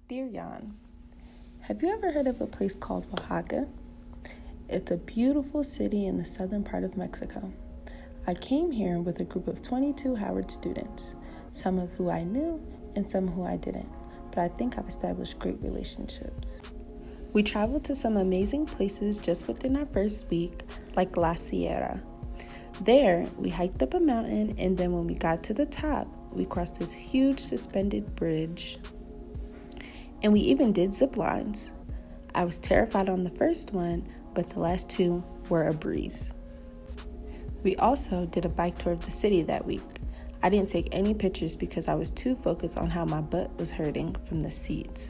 Dear Jan, have you ever heard of a place called Oaxaca? It's a beautiful city in the southern part of Mexico. I came here with a group of 22 Howard students, some of who I knew and some who I didn't, but I think I've established great relationships. We traveled to some amazing places just within our first week, like La Sierra. There, we hiked up a mountain, and then when we got to the top, we crossed this huge suspended bridge. And we even did zip lines. I was terrified on the first one, but the last two were a breeze. We also did a bike tour of the city that week. I didn't take any pictures because I was too focused on how my butt was hurting from the seats.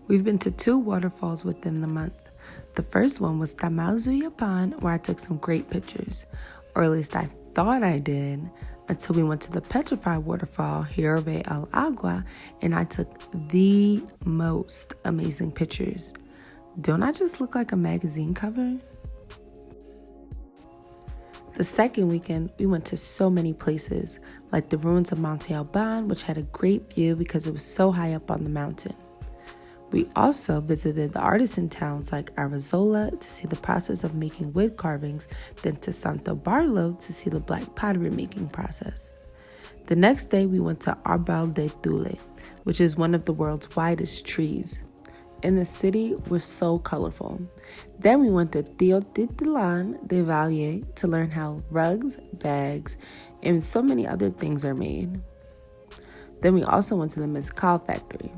We've been to 2 waterfalls within the month. The first one was Tamalzuyapan, where I took some great pictures, or at least I thought I did, until we went to the petrified waterfall, Hierve el Agua, and I took the most amazing pictures. Don't I just look like a magazine cover? The second weekend, we went to so many places, like the ruins of Monte Alban, which had a great view because it was so high up on the mountain. We also visited the artisan towns like Arrazola to see the process of making wood carvings, then to Santo Barlo to see the black pottery making process. The next day, we went to Arbal de Tule, which is one of the world's widest trees. And the city was so colorful. Then we went to Teotitlán de Valle to learn how rugs, bags, and so many other things are made. Then we also went to the Mezcal factory.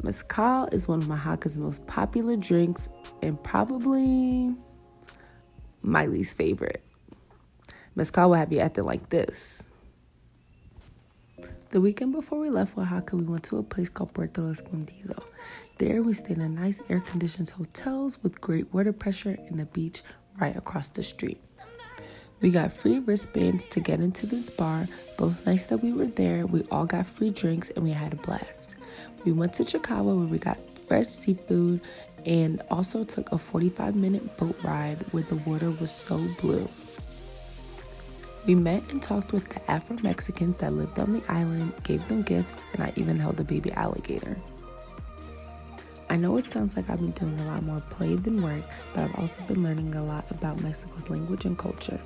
Mezcal is one of Oaxaca's most popular drinks and probably my least favorite. Mezcal will have you acting like this. The weekend before we left Oaxaca, we went to a place called Puerto Escondido. There we stayed in nice air-conditioned hotels with great water pressure and a beach right across the street. We got free wristbands to get into this bar. Both nights that we were there, we all got free drinks and we had a blast. We went to Chicagua where we got fresh seafood and also took a 45-minute boat ride where the water was so blue. We met and talked with the Afro-Mexicans that lived on the island, gave them gifts, and I even held a baby alligator. I know it sounds like I've been doing a lot more play than work, but I've also been learning a lot about Mexico's language and culture.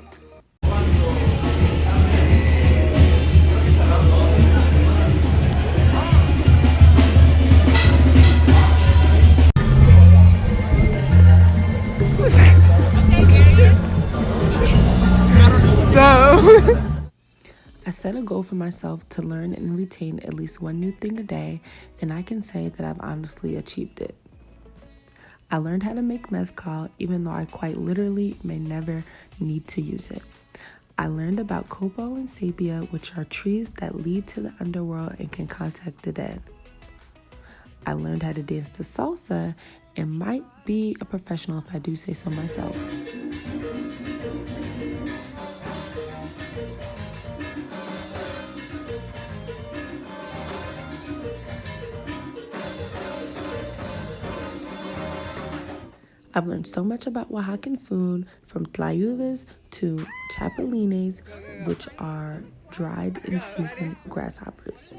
I set a goal for myself to learn and retain at least one new thing a day, and I can say that I've honestly achieved it. I learned how to make mezcal, even though I quite literally may never need to use it. I learned about copal and sabia, which are trees that lead to the underworld and can contact the dead. I learned how to dance to salsa and might be a professional if I do say so myself. I've learned so much about Oaxacan food, from tlayudas to chapulines, which are dried and seasoned grasshoppers.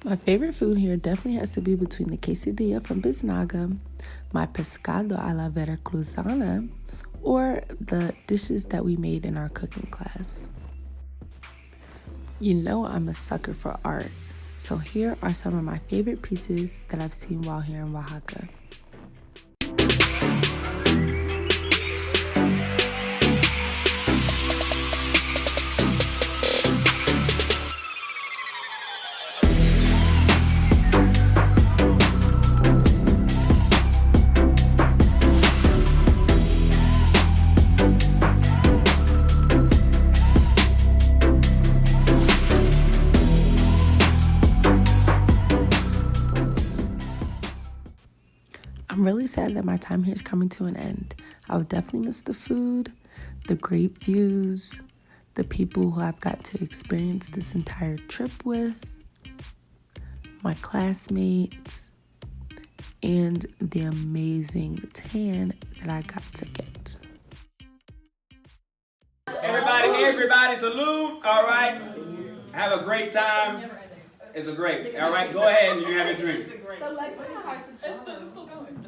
My favorite food here definitely has to be between the quesadilla from Biznaga, my pescado a la veracruzana, or the dishes that we made in our cooking class. You know I'm a sucker for art, so here are some of my favorite pieces that I've seen while here in Oaxaca. I'm really sad that my time here is coming to an end. I would definitely miss the food, the great views, the people who I've got to experience this entire trip with, my classmates, and the amazing tan that I got to get. Everybody Everybody salute. All right. Have a great time. It's a great. All right. Go ahead and you have a drink. It's still going.